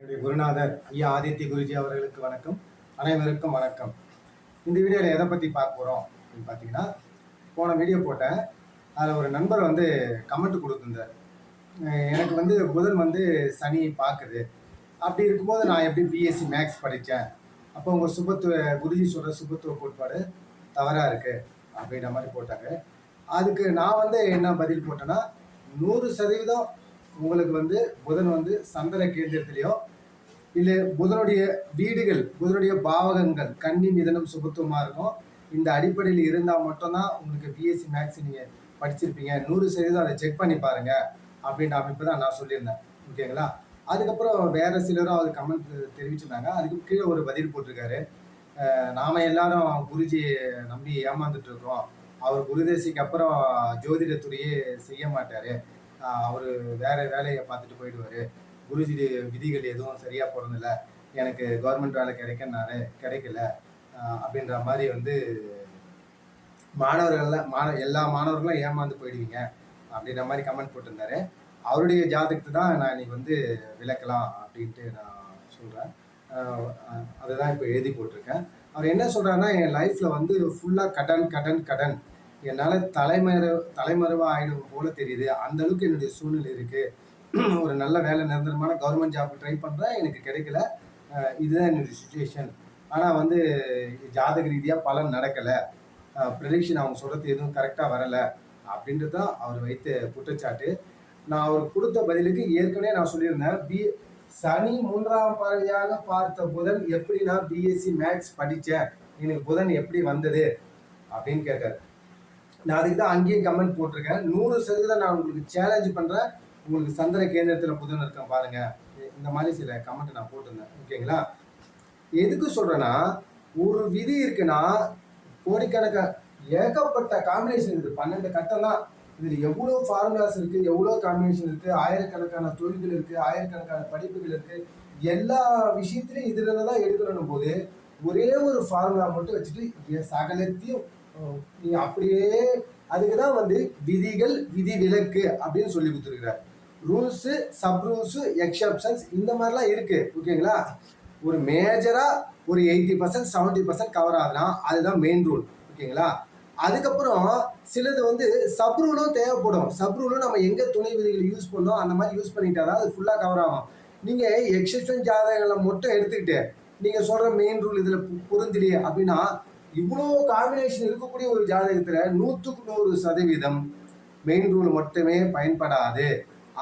என்னுடைய குருநாதர் ஐயா ஆதித்ய குருஜி அவர்களுக்கு வணக்கம். அனைவருக்கும் வணக்கம். இந்த வீடியோவில் எதை பற்றி பார்க்க போகிறோம் அப்படின்னு பார்த்தீங்கன்னா, போன வீடியோ போட்டேன். அதில் ஒரு நண்பர் கமெண்ட் கொடுத்துருந்தார். எனக்கு புதன் சனி பார்க்குது. அப்படி இருக்கும்போது நான் எப்படி பிஎஸ்சி மேக்ஸ் படித்தேன், அப்போ உங்கள் குருஜி சொல்கிற சுபத்துவ கோட்பாடு தவறாக இருக்குது அப்படின்ற மாதிரி போட்டாங்க. அதுக்கு நான் என்ன பதில் போட்டேன்னா, 100% உங்களுக்கு புதன் சந்திர கேந்திரத்திலேயோ இல்லை புதனுடைய வீடுகள், புதனுடைய பாவகங்கள் கன்னி மிதனம் சுபத்துவமாக இருக்கும். இந்த அடிப்படையில் இருந்தால் மட்டும்தான் உங்களுக்கு பிஎஸ்சி மேக்ஸ் நீங்கள் படிச்சிருப்பீங்க. 100% அதை செக் பண்ணி பாருங்க அப்படின்ற அமைப்பு தான் நான் சொல்லியிருந்தேன். ஓகேங்களா? அதுக்கப்புறம் வேறு சிலரும் அது கமெண்ட் தெரிவிச்சிருந்தாங்க. அதுக்கு கீழே ஒரு பதில் போட்டிருக்காரு. நாம் எல்லாரும் குருஜி நம்பி ஏமாந்துட்டு இருக்கோம். அவர் குருதேசிக்கு அப்புறம் ஜோதிடத்துறையே செய்ய மாட்டார். அவர் வேறு வேலையை பார்த்துட்டு போயிடுவார். குருஜி விதிகள் எதுவும் சரியாக போகிறதில்ல, எனக்கு கவர்மெண்ட் வேலை கிடைக்கல அப்படின்ற மாதிரி எல்லா மாணவர்களும் ஏமாந்து போயிடுவீங்க அப்படின்ற மாதிரி கமெண்ட் போட்டிருந்தாரு. அவருடைய ஜாதகத்தை தான் நான் இன்னைக்கு விளக்கலாம் அப்படின்ட்டு நான் சொல்கிறேன். அதுதான் இப்போ எழுதி போட்டிருக்கேன். அவர் என்ன சொல்கிறாருன்னா, என் லைஃப்பில் ஃபுல்லாக கடன் என்னால் தலைமறைவாக ஆகிடும் போல தெரியுது. அந்தளவுக்கு என்னுடைய சூழ்நிலை இருக்குது. ஒரு நல்ல வேலை, நிரந்தரமான கவர்மெண்ட் ஜாப் ட்ரை பண்ணுறேன், எனக்கு கிடைக்கல. இதுதான் என்னுடைய சுச்சுவேஷன். ஆனால் ஜாதக ரீதியாக பலன் நடக்கலை, ப்ரெடிக்ஷன் அவங்க சொல்கிறது எதுவும் கரெக்டாக வரலை அப்படின்றது தான் அவர் வைத்த குற்றச்சாட்டு. நான் அவர் கொடுத்த பதிலுக்கு ஏற்கனவே நான் சொல்லியிருந்தேன், சனி 3ஆம் பார்வையாக பார்த்த புதன் எப்படி நான் பிஎஸ்சி மேக்ஸ் படித்தேன், எனக்கு புதன் எப்படி வந்தது அப்படின்னு கேட்டார். நான் அதுக்கு தான் அங்கேயும் கமெண்ட் போட்டிருக்கேன். 100% நான் உங்களுக்கு சேலஞ்சு பண்ணுறேன். உங்களுக்கு சந்திர கேந்திரத்தில் புதன் இருக்கேன் பாருங்க, இந்த மாதிரி சில கமெண்ட் நான் போட்டிருந்தேன். ஓகேங்களா? எதுக்கு சொல்றேன்னா, ஒரு விதி இருக்குன்னா கோடிக்கணக்கான ஏகப்பட்ட காம்பினேஷன் இருக்குது. 12 கட்டம் தான். இதில் எவ்வளோ ஃபார்முலாஸ் இருக்குது, எவ்வளோ காம்பினேஷன் இருக்குது, ஆயிரக்கணக்கான தொழில்கள் இருக்குது, ஆயிரக்கணக்கான படிப்புகள் இருக்குது. எல்லா விஷயத்திலையும் இதில் தான் எடுக்கணும் போது ஒரே ஒரு ஃபார்முலா மட்டும் வச்சுட்டு சகலத்தையும் நீ அப்படியே, அதுக்கு தான் விதிகள் விதி விலக்கு அப்படின்னு சொல்லி கொடுத்துருக்கிறார். ரூல்ஸு, சப் ரூல்ஸு, எக்ஸப்ஷன்ஸ் இந்த மாதிரிலாம் இருக்குது. ஓகேங்களா? ஒரு மேஜராக ஒரு 80% 70% கவர் ஆகுதுன்னா அதுதான் மெயின் ரூல். ஓகேங்களா? அதுக்கப்புறம் சிலது சப் ரூலும் தேவைப்படும். சப் ரூலும் நம்ம எங்கே துணை விதிகள் யூஸ் பண்ணோம் அந்த மாதிரி யூஸ் பண்ணிட்டா தான் அது ஃபுல்லாக கவர் ஆகும். நீங்கள் எக்ஸப்ஷன் ஜாதகங்களை மட்டும் எடுத்துக்கிட்டு நீங்கள் சொல்கிற மெயின் ரூல் இதில் பொருந்திலையே அப்படின்னா, இவ்வளோ காம்பினேஷன் இருக்கக்கூடிய ஒரு ஜாதகத்தில் 100% மெயின் ரூல் மட்டுமே பயன்படாது.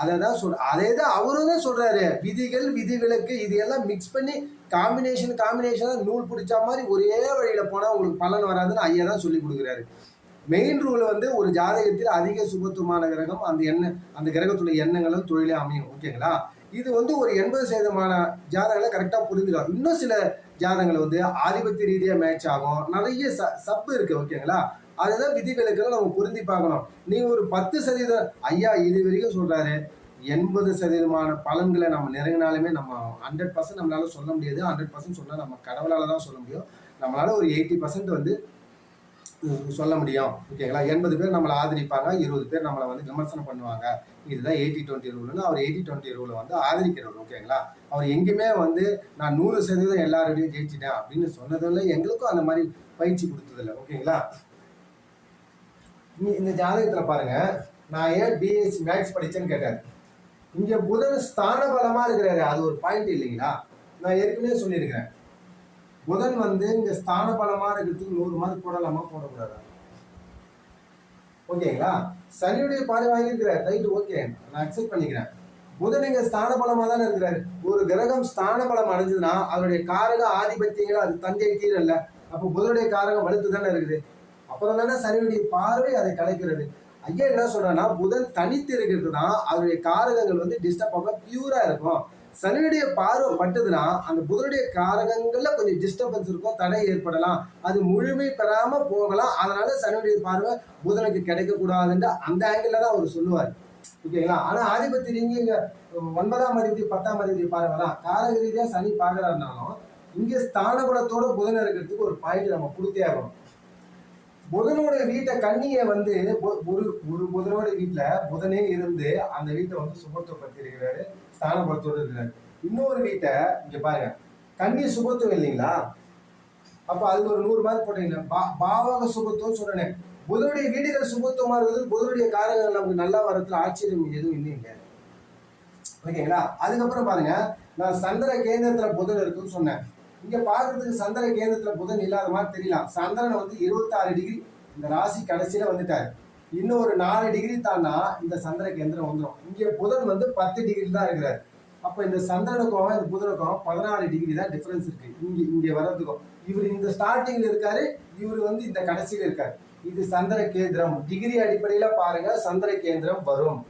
அதே தான் அவரும் தான் சொல்றாரு. விதிகள் விதி விலக்கு இது எல்லாம் மிக்ஸ் பண்ணி காம்பினேஷனாக நூல் பிடிச்ச மாதிரி ஒரே வழியில் போனால் உங்களுக்கு பலன் வராதுன்னு ஐயா தான் சொல்லி கொடுக்குறாரு. மெயின் ரூல் ஒரு ஜாதகத்தில் அதிக சுபத்துவமான கிரகம் அந்த கிரகத்துடைய எண்ணங்களும் தொழிலே அமையும். ஓகேங்களா? இது ஒரு 80% ஜாதகங்களை கரெக்டாக புரிஞ்சுக்கலாம். இன்னும் சில ஜாதகங்கள் ஆதிபத்திய ரீதியாக மேட்ச் ஆகும். நிறைய சப்பு இருக்குது. ஓகேங்களா? அதுதான் விதிவிலக்குகள் நம்ம பொருந்தி பார்க்கணும். நீங்கள் ஒரு 10% ஐயா இது வரைக்கும் சொல்கிறாரு, 80% பலன்களை நம்ம நெருங்கினாலுமே நம்ம 100% நம்மளால சொல்ல முடியாது. 100% சொன்னால் நம்ம கடவுளால் தான் சொல்ல முடியும். நம்மளால ஒரு 80% சொல்ல முடியும். ஓகேங்களா? 80 பேர் நம்மளை ஆதரிப்பாங்க, 20 பேர் நம்மளை விமர்சனம் பண்ணுவாங்க. இதுதான் 80-20 ரூல்னு. அவர் 80-20 ரூலை ஆதரிக்கிறவர். ஓகேங்களா? அவர் எங்கேயுமே நான் 100% எல்லாரோடையும் ஜெயிச்சிட்டேன் அப்படின்னு சொன்னதில்லை. எங்களுக்கும் அந்த மாதிரி பயிற்சி கொடுத்ததில்லை. ஓகேங்களா? இந்த ஜாதகத்தில் பாருங்க, நான் ஏன் பிஎஸ்சி மேக்ஸ் படித்தேன்னு கேட்டார். இங்கே புதன் ஸ்தான பலமாக இருக்கிறாரு, அது ஒரு பாயிண்ட் இல்லைங்களா? நான் ஏற்கனவே சொல்லியிருக்கிறேன், புதன் இங்கே ஸ்தான பலமாக இருக்கிறதுக்கு 100 மார்க் போடலாமா போடக்கூடாதா? ஓகேங்களா? சனியுடைய பார்வை வாங்கியிருக்கிறார், ரைட்டு, ஓகே, நான் அக்செப்ட் பண்ணிக்கிறேன். புதன் இங்கே ஸ்தான பலமாக தானே இருக்கிறாரு. ஒரு கிரகம் ஸ்தான பலம் அடைஞ்சதுன்னா அதனுடைய காரக ஆதிபத்தியங்கள் அது தஞ்சை தீரல்ல. அப்போ புதனுடைய காரகம் வலுத்து தானே இருக்குது. அப்புறம் தானே சனியுடைய பார்வை அதை கலைக்கிறது. ஐயா என்ன சொல்றேன்னா, புதன் தனித்து இருக்கிறது தான் அதனுடைய காரகங்கள் டிஸ்டர்ப் ஆகாம பியூரா இருக்கும். சனியுடைய பார்வை பட்டதுன்னா அந்த புதனுடைய காரகங்கள்ல கொஞ்சம் டிஸ்டர்பன்ஸ் இருக்கும், தடை ஏற்படலாம், அது முழுமை பெறாம போகலாம். அதனால சனியுடைய பார்வை புதனுக்கு கிடைக்கக்கூடாதுன்ற அந்த ஆங்கிள் தான் அவர் சொல்லுவார். ஓகேங்களா? ஆனா ஆதிபத்திய நீங்க இங்க 9ஆம் அதிபதி 10ஆம் அதிபதி பார்வை தான் காரக ரீதியா சனி பார்க்கறாருனாலும் இங்க ஸ்தான பலத்தோட புதன் இருக்கிறதுக்கு ஒரு பாயிண்ட் நம்ம கொடுத்தே ஆகணும். புதனோட வீட்டை கன்னியை ஒரு புதனோட வீட்டுல புதனே இருந்து அந்த வீட்டை சுபத்துவப்படுத்தி இருக்கிறாரு, ஸ்தானபலத்தோடு இருக்கிறாரு. இன்னொரு வீட்டை இங்க பாருங்க, கன்னி சுபத்துவம் இல்லைங்களா? அப்ப அதுக்கு ஒரு 100 மார்க் போட்டீங்கன்னா பாவக சுபத்துவம் சொல்றேன். புதனுடைய வீடுகள் சுபத்துவமா இருக்குது, புதனுடைய காரகங்கள் நமக்கு நல்லா வரதுல ஆச்சரியம் எதுவும் இல்லைங்க. ஓகேங்களா? அதுக்கப்புறம் பாருங்க, நான் சந்திர கேந்திரத்துல புதன் இருக்குன்னு சொன்னேன். இங்க பாக்குறதுக்கு சந்திர கேந்திரத்துல புதன் இல்லாத மாதிரி தெரியலாம். சந்திரன் வந்து 26 டிகிரி இந்த ராசி கடைசியில வந்துட்டாரு. இன்னும் ஒரு 4 டிகிரி தானா இந்த சந்திர கேந்திரம் வந்துடும். இங்க புதன் வந்து 10 டிகிரி தான் இருக்கிறாரு. அப்ப இந்த சந்திரனுக்கும் இந்த புதனுக்கும் 14 டிகிரி தான் டிஃபரன்ஸ் இருக்கு இங்க வர்றதுக்கும். இவர் இந்த ஸ்டார்டிங்ல இருக்காரு, இவர் வந்து இந்த கடைசியில இருக்காரு. இது சந்திர கேந்திரம். டிகிரி அடிப்படையில பாருங்க, சந்திர கேந்திரம் வரும்.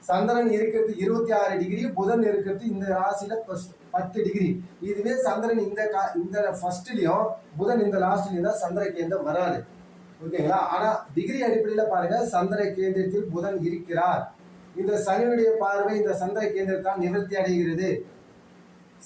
சந்திரன் இருக்கிறது 26 டிகிரி, புதன் இருக்கிறது இந்த ராசியில 10 டிகிரி. இதுவே சந்திரன் இந்த ஃபர்ஸ்ட்லயும் புதன் இந்த லாஸ்ட்லயும் தான் சந்திர கேந்திரம் வராது. ஓகேங்களா? ஆனா டிகிரி அடிப்படையில பாருங்க, சந்திர கேந்திரத்தில் புதன் இருக்கிறார். இந்த சனியுடைய பார்வை இந்த சந்திர கேந்திரத்தால் நிவர்த்தி அடைகிறது.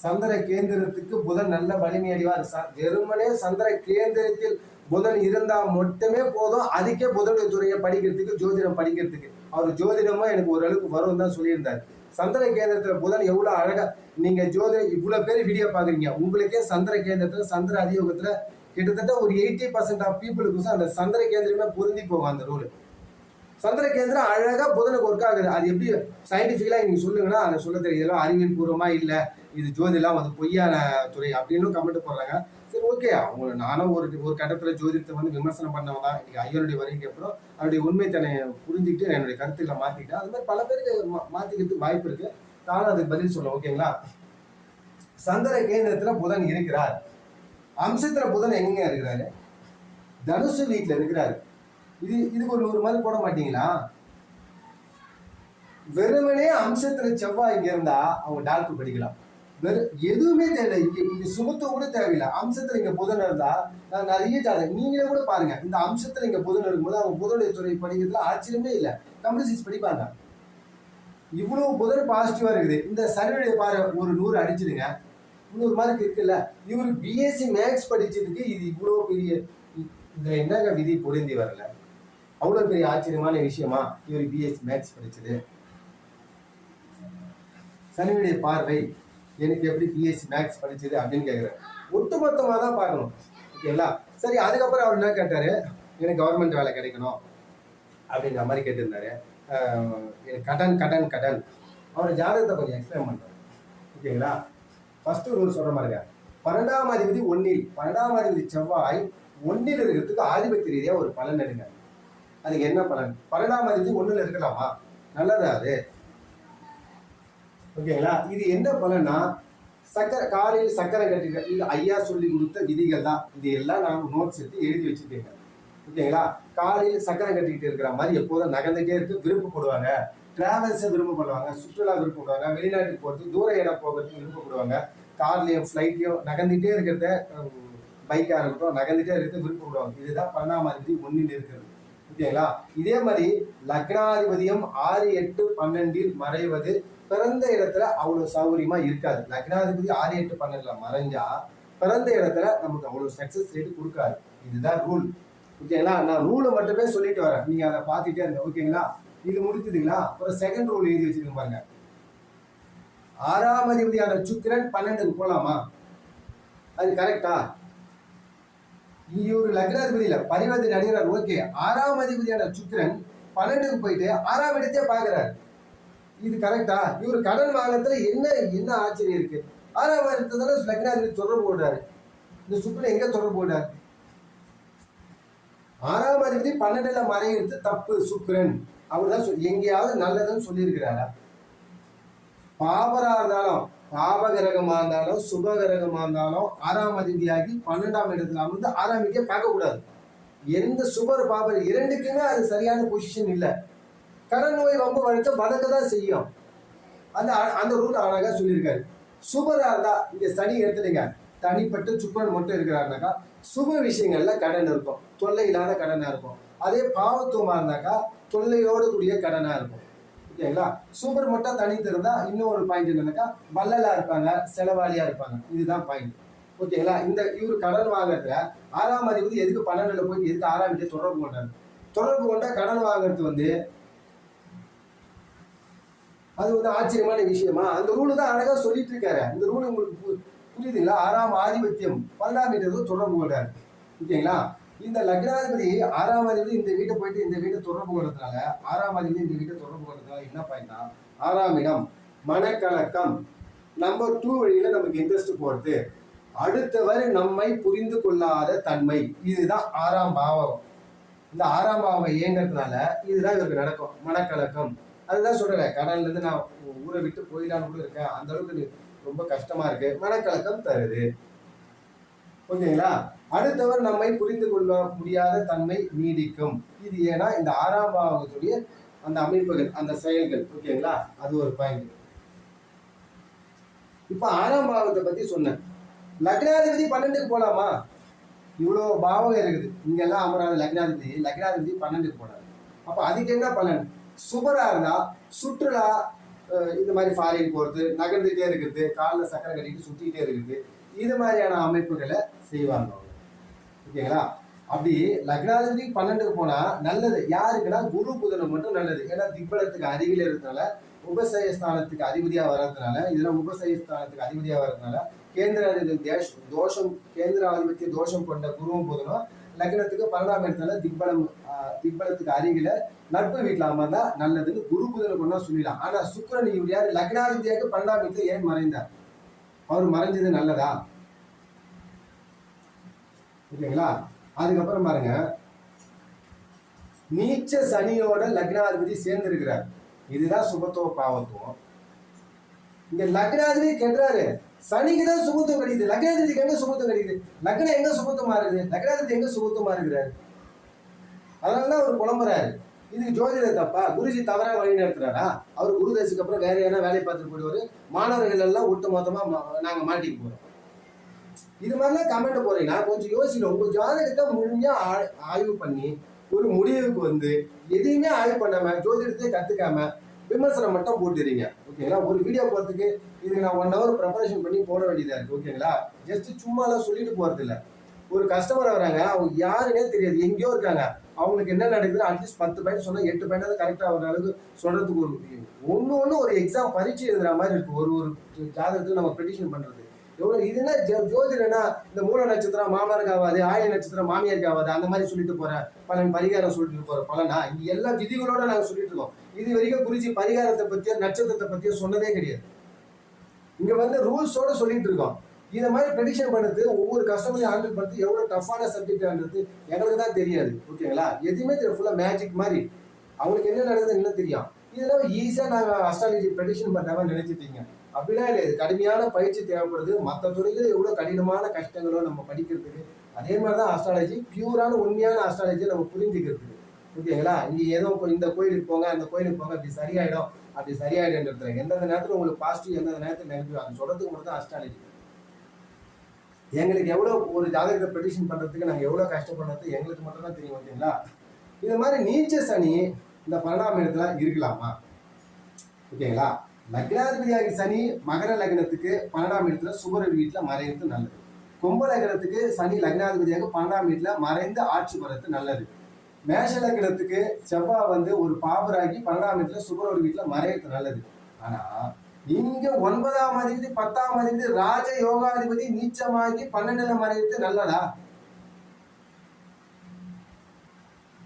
சந்திர கேந்திரத்துக்கு புதன் நல்ல வலிமை அடைவார். வெறுமனே சந்திர கேந்திரத்தில் புதன் இருந்தா மட்டுமே போதும். அதுக்கே புதனுடைய துறையை படிக்கிறதுக்கு, ஜோதிடம் படிக்கிறதுக்கு. அவர் ஜோதிடமும் எனக்கு ஓரளவுக்கு வரும் தான் சொல்லியிருந்தார். சந்திர கேந்திரத்துல புதன் எவ்வளவு அழகா, நீங்க ஜோதிடம் இவ்வளவு பேர் வீடியோ பாக்குறீங்க, உங்களுக்கே சந்திர கேந்திரத்துல சந்திர அதியோகத்துல கிட்டத்தட்ட ஒரு 80% ஆஃப் பீப்புளுக்கு அந்த சந்திர கேந்திரமே பொருந்தி போகும் அந்த ரூல். சந்திர கேந்திரம் அழகா புதனுக்கு ஒர்க் ஆகுது. அது எப்படி சயின்டிபிக்கலா நீங்க சொல்லுங்கன்னா அதை சொல்ல தெரியும். அறிவியல் பூர்வமா இல்ல, இது ஜோதிடம் வந்து பொய்யான துறை அப்படின்னு கமெண்ட் போடுறாங்க. சரி, ஓகே, அவங்க நானும் ஒரு கட்டத்துல ஜோதிடத்தை வந்து விமர்சனம் பண்ணவங்க தான். இன்னைக்கு ஐயனுடைய வருகைக்கு அப்புறம் அவருடைய உண்மைத்தனை புரிஞ்சுக்கிட்டு என்னுடைய கருத்துக்களை மாத்திக்கிட்டேன். அது மாதிரி பல பேருக்கு மாத்திக்கிறதுக்கு வாய்ப்பு இருக்கு. நானும் அதுக்கு பதில் சொல்லுவேன். ஓகேங்களா? சந்திர கேந்திரத்துல புதன் இருக்கிறார். அம்சத்துல புதன் எங்க இருக்கிறாரு? தனுசு வீட்டுல இருக்கிறாரு. இதுக்கு ஒரு 100 மார்க் போட மாட்டீங்களா? வெறுமனே அம்சத்துல செவ்வாய் இங்க இருந்தா அவங்க டாக்டர் படிக்கலாம். எதுவுமே தேவை, இங்க சுமத்துவம் கூட தேவையில்லை. அம்சத்துல இங்க புதன் இருந்தா நான் நிறைய ஜாதகம் நீங்களே கூட பாருங்க, இந்த அம்சத்துல இங்க புதன் இருக்கும்போது அவங்க புதனுடைய துறை படிக்கிறதுல ஆச்சரியமே இல்லை. கம்ப்யூட்டர் படிப்பாங்க. இவ்வளவு புதன் பாசிட்டிவா இருக்குது. இந்த சனியுடைய பாரு ஒரு 100 அடிச்சிடுங்க, 100 மார்க் இருக்குல்ல. இவரு பிஎஸ்சி மேக்ஸ் படிச்சதுக்கு இது இவ்வளவு பெரிய, இதுல என்னங்க விதி பொருந்தி வரல? அவ்வளவு பெரிய ஆச்சரியமான விஷயமா இவர் பிஎஸ்சி மேக்ஸ் படிச்சது? சனியுடைய பார்வை எனக்கு எப்படி பிஎஸ்சி மேக்ஸ் படிச்சது அப்படின்னு கேட்குறேன். ஒட்டுமொத்தமாக தான் பார்க்கணும். ஓகேங்களா? சரி, அதுக்கப்புறம் அவர் என்ன கேட்டாரு, எனக்கு கவர்மெண்ட் வேலை கிடைக்கணும் அப்படிங்கிற மாதிரி கேட்டிருந்தாரு. எனக்கு கடன் கடன் கடன். அவரோட ஜாதகத்தை கொஞ்சம் எக்ஸ்பிளைன் பண்ணுறாரு. ஓகேங்களா? ஃபர்ஸ்ட் ரூல் சொல்ற மாதிரிங்க, 12ஆம் அதிபதி 1ல், 12ஆம் அதிபதி செவ்வாய் 1ல் இருக்கிறதுக்கு ஆதிபத்திய ரீதியாக ஒரு பலன் எடுங்க. அதுக்கு என்ன பலன்? 12ஆம் அதிபதி 1ல் இருக்கலாமா? நல்லதா அது? ஓகேங்களா? இது என்ன பலன்னா, காலையில் சக்கரை கட்டிக்க, இது ஐயா சொல்லி கொடுத்த விதிகள் தான். இது எல்லாம் நான் நோட்ஸ் எடுத்து எழுதி வச்சுருக்கேங்க. ஓகேங்களா? காலையில் சக்கரை கட்டிக்கிட்டு இருக்கிற மாதிரி எப்போதும் நகர்ந்துட்டே இருக்கு. விருப்பப்படுவாங்க, டிராவல்ஸை விருப்பப்படுவாங்க, சுற்றுலா விருப்பப்படுவாங்க, வெளிநாட்டுக்கு போகிறதுக்கு, தூர இடம் போகிறதுக்கு விருப்பப்படுவாங்க. கார்லையும் ஃப்ளைட்லையும் நகர்ந்துட்டே இருக்கிறத, பைக்காக இருக்கட்டும், நகர்ந்துட்டே இருக்கிறது விருப்பப்படுவாங்க. இதுதான் 12ஆம் அதிபதி 1ல் இருக்கிறது. ஓகேங்களா? இதே மாதிரி லக்னாதிபதியும் 6, 8, 12 மறைவது பிறந்த இடத்துல அவ்வளவு சௌகரியமா இருக்காது. லக்னாதிபதி 6, 8, 12 மறைஞ்சா பிறந்த இடத்துல நமக்கு அவ்வளவு சக்சஸ் ரேட் கொடுக்காது. இதுதான் ரூல். ஓகேங்களா? நான் ரூலை மட்டுமே சொல்லிட்டு வரேன், நீங்க அதை பார்த்துட்டே இருங்க. ஓகேங்களா? இது முடிச்சுதுங்களா? ஒரு செகண்ட் ரூல் எழுதி வச்சிருக்கேன் பாருங்க. 6ஆம் அதிபதியான சுக்கிரன் 12க்கு போலாமா? அது கரெக்டா? இவரு லக்னாதிபதி இல்ல, பரிவர்த்தனை அடைகிறார். ஓகே, 6ஆம் அதிபதியான சுக்கிரன் 12க்கு போயிட்டு 6ஆம் இடத்தையே பாக்குறாரு. இது கரெக்டா? இவரு கடன் வாங்கறதுல என்ன ஆச்சரியம் இருக்கு? 6ஆம் இடத்துல லக்னாதிபதி தொடர்பு கொள்றாரு. இந்த சுக்கிரன் எங்க தொடர்பு கொள்றாரு? 6ஆம் அதிபதி 12ல மறைகிறது தப்பு. சுக்கிரன் அவர்தான் எங்கேயாவது நல்லதுன்னு சொல்லியிருக்கிறாரா? பாபரா இருந்தாலும், பாபகிரகமா இருந்தாலும், சுபகிரகமா இருந்தாலும் 6ஆம் அதிபதியாகி 12ஆம் இடத்துல அமர்ந்து 6ஆம் வீட்டை பார்க்க கூடாது. எந்த சுபர் பாபர் இரண்டுக்குமே அது சரியான பொசிஷன் இல்லை. கடன் நோய் ரொம்ப வழக்க வளர்க்கதான் செய்யும். அந்த ரூல் அழகா சொல்லியிருக்காரு. சுபரா இருந்தா இங்க சனி எடுத்துடுங்க, தனிப்பட்ட சுக்கரன் மட்டும் இருக்கிறாருனாக்கா சுப விஷயங்கள்ல கடன் இருக்கும், தொல்லை இல்லாத கடனா இருக்கும். அதே பாவத்துவமா இருந்தாக்கா தொல்லையோடு கூடிய கடனா இருக்கும். ஓகேங்களா? சூப்பர் மட்டும் தனித்து இருந்தா இன்னும் ஒரு பாயிண்ட் என்னன்னாக்கா வள்ளலா இருப்பாங்க, செலவாளியா இருப்பாங்க. இதுதான் பாயிண்ட். ஓகேங்களா? இவரு கடன் வாங்குறதுல 6ஆம் அதிபதி எதுக்கு 12ல போய் எதுக்கு 6ஆம் வீட்டை தொடர்பு கொண்டாரு? தொடர்பு கொண்டா கடன் வாங்குறது வந்து அது வந்து ஆச்சரியமான விஷயமா? அந்த ரூல் தான் அழகா சொல்லிட்டு இருக்காரு. இந்த ரூல் உங்களுக்கு புரியுதுங்களா? 6ஆம் ஆதிபத்தியம் 12ஆம் வீட்டை தொடர்பு கொள்றாரு. ஓகேங்களா? இந்த லக்னாதிபதி 6ஆம் அதிபதி இந்த வீட்டை போயிட்டு இந்த வீட்டை தொடர்பு கொள்றதுனால 6ஆம் அதிபதி இந்த வீட்டை தொடர்பு கொள்றதுனால என்ன பாயிண்ட்னா 6ஆம் இடம் மனக்கலக்கம், நம்பர் 2 வழியில நமக்கு இன்ட்ரெஸ்ட் போறது, அடுத்தவர் நம்மை புரிந்து கொள்ளாத தன்மை, இதுதான் 6ஆம் பாவம். இந்த 6ஆம் பாவம் இயங்கிறதுனால இதுதான் இவருக்கு நடக்கும், மனக்கலக்கம். அதுதான் சொல்றேன், கடல்ல இருந்து நான் ஊரை விட்டு போயிடலான்னு கூட இருக்கேன், அந்த அளவுக்கு ரொம்ப கஷ்டமா இருக்கு, மனக்கலக்கம் தருது. ஓகேங்களா? அடுத்தவர் நம்மை புரிந்து கொள்ள முடியாத தன்மை நீடிக்கும். இது ஏன்னா இந்த 6ஆம் பாவத்துடைய அந்த அமைப்புகள், அந்த செயல்கள். ஓகேங்களா? அது ஒரு பாயிண்ட். இப்ப 6ஆம் பாவத்தை பத்தி சொன்னேன். லக்னாதிபதி 12க்கு போலாமா? இவ்வளவு பாவம் இருக்குது, இங்கெல்லாம் அமராத லக்னாதிபதி 12க்கு போனாரு. அப்ப அதுக்கு என்ன பலன்? சுபரா இருந்தா சுற்றுலா, இந்த மாதிரி ஃபாரின் போறது, நகர்ந்துட்டே இருக்கிறது, காலில் சக்கரை கட்டிட்டு சுத்திட்டே இருக்குது, இது மாதிரியான அமைப்புகளை செய்வாங்க. ஓகேங்களா? அப்படி லக்னாதிபதி 12க்கு போனா நல்லது. யாருக்குன்னா குரு புதனுக்கு மட்டும் நல்லது. ஏன்னா திக்பலத்துக்கு அருகில் இருக்கிறதுனால, உபசயஸ்தானத்துக்கு அதிபதியா வர்றதுனால, இதெல்லாம் உபசயஸ்தானத்துக்கு அதிபதியா வர்றதுனால கேந்திராதிபத்திய தோஷம் கொண்ட குருவும் புதனும் லக்னத்துக்கு 12ஆம் இடத்துல திக்பலத்துக்கு அருகில நட்பு வீட்டுல அமர்ந்தா நல்லதுன்னு குரு புதனை கொண்டா சொல்லிடலாம். ஆனா சுக்கிரன் இவர் யாரு? லக்னாதிபதியாக 12ஆம் இடத்துல ஏன் மறைந்தார்? அவர் மறைஞ்சது நல்லதா? ஓகேங்களா? அதுக்கப்புறம் பாருங்க, நீச்ச சனியோட லக்னாதிபதி சேர்ந்து இருக்கிறார். இதுதான் சுபத்துவ பாவத்துவம். இங்க லக்னாதிபதி கெடுறாரு, சனிக்கு தான் சுபத்துவம் கிடைக்குது, லக்னாதிபதிக்கு எங்க சுபத்துவம் கிடைக்குது? லக்னம் எங்க சுபத்துவமா இருக்குது? லக்னாதிபதி எங்க சுபத்துவமா இருக்கிறாரு? அதனாலதான் அவர் புலம்புறாரு. இதுக்கு ஜோதிட தப்பா? குருஜி தவறா வழி நடத்துறாரா? அவர் குரு தசைக்கு அப்புறம் வேற ஏன்னா வேலை பார்த்துட்டு போயிடுவாரு, மாணவர்கள் எல்லாம் ஒட்டு மொத்தமா நாங்க மாட்டிட்டு போறோம். இது மாதிரிலாம் கமெண்ட் போறீங்கன்னா கொஞ்சம் யோசிக்கணும். உங்க ஜாதகத்தை முழுமையா ஆய்வு பண்ணி ஒரு முடிவுக்கு வந்து எதையுமே ஆய்வு பண்ணாம ஜோதிடத்தை கத்துக்காம விமர்சனம் மட்டும் போட்டுறீங்க. ஓகேங்களா? ஒரு வீடியோ போறதுக்கு இதுக்கு நான் 1 ஹவர் ப்ரிப்பரேஷன் பண்ணி போட வேண்டியதா இருக்கு. ஓகேங்களா? ஜஸ்ட் சும்மாலாம் சொல்லிட்டு போறது இல்லை. ஒரு கஸ்டமர் வராங்க, அவங்க யாருன்னே தெரியாது, எங்கேயோ இருக்காங்க, அவங்களுக்கு என்ன நடக்குது அட்லீஸ்ட் 10 பாயிண்ட் சொன்னா 8 பாயிண்ட் கரெக்டா ஒரு அளவுக்கு சொல்றதுக்கு ஒண்ணு ஒரு எக்ஸாம் பரீட்சை எழுதுற மாதிரி இருக்கு. ஒரு ஜாதகத்துக்கு நம்ம ப்ரெடிக்ஷன் பண்றது எவ்வளவு. இதுனா ஜோதிடனா இந்த மூல நட்சத்திரம் மாமனாருக்கு ஆகாது, ஆய நட்சத்திரம் மாமியாருக்கு ஆகாது, அந்த மாதிரி சொல்லிட்டு போற பலன், பரிகாரம் சொல்லிட்டு போற பலனா இங்க எல்லா விதிகளோட நாங்க சொல்லிட்டு இருக்கோம். இது வரைக்கும் குறிச்சி பரிகாரத்தை பத்தியோ நட்சத்திரத்தை பத்தியோ சொன்னதே கிடையாது. இங்க வந்து ரூல்ஸோட சொல்லிட்டு இருக்கோம். இந்த மாதிரி ப்ரெடிக்ஷன் பண்ணுறது ஒவ்வொரு கஸ்டமரையும் ஹேண்டில் பண்ணுறது எவ்வளோ டஃப்பான சப்ஜெக்ட்ன்றது எங்களுக்கு தான் தெரியாது. ஓகேங்களா? எதுவுமே தெரியும், ஃபுல்லாக மேஜிக் மாதிரி. அவங்களுக்கு என்ன நடக்குதுன்னு என்ன தெரியும். இதெல்லாம் ஈஸியாக நாங்கள் அஸ்ட்ராலஜி ப்ரெடிக்ஷன் பண்ணாமல் நினைச்சிட்டீங்க. அப்படிலாம் இல்லை, இது கடுமையான பயிற்சி தேவைப்படுது. மற்ற துறைகள் எவ்வளோ கடினமான கஷ்டங்களோ நம்ம படிக்கிறதுக்கு, அதே மாதிரி தான் அஸ்ட்ராலஜி பியூரான உண்மையான அஸ்ட்ராலஜியை நம்ம புரிஞ்சுக்கிறதுக்கு. ஓகேங்களா? இங்கே ஏதோ இந்த கோயிலுக்கு போங்க அந்த கோயிலுக்கு போங்க அப்படி சரியாயிடும் அப்படி சரியாயிடுன்றது எந்தெந்த நேரத்தில் உங்களுக்கு பாசிட்டிவ் எந்தெந்த நேரத்தில் நெகட்டிவ் அது சொல்றதுக்கு மட்டும் தான் அஸ்ட்ராலஜி. எங்களுக்கு எவ்வளோ ஒரு ஜாதகத்தை ப்ரெடிக்ஷன் பண்ணுறதுக்கு நாங்கள் எவ்வளோ கஷ்டப்படுறது எங்களுக்கு மட்டும் தான் தெரியும். ஓகேங்களா? இது மாதிரி நீச்ச சனி இந்த 12ஆம் இடத்துல இருக்கலாமா? ஓகேங்களா? லக்னாதிபதியாகி சனி மகர லக்னத்துக்கு 12ஆம் இடத்துல சுபர வீட்டில் மறைந்து நல்லது. கும்ப லக்னத்துக்கு சனி லக்னாதிபதியாக 12ஆம் வீட்டில் மறைந்து ஆட்சி பெறது நல்லது. மேஷ லக்னத்துக்கு செவ்வாய் வந்து ஒரு பாபராகி 12ஆம் இடத்துல சுபர வீட்டில் மறைறது நல்லது. ஆனா இங்க 9ஆம் அதிபதி 10ஆம் அதிபதி ராஜ யோகாதிபதி நீச்சமாகி 12ல மறைந்து நல்லதா?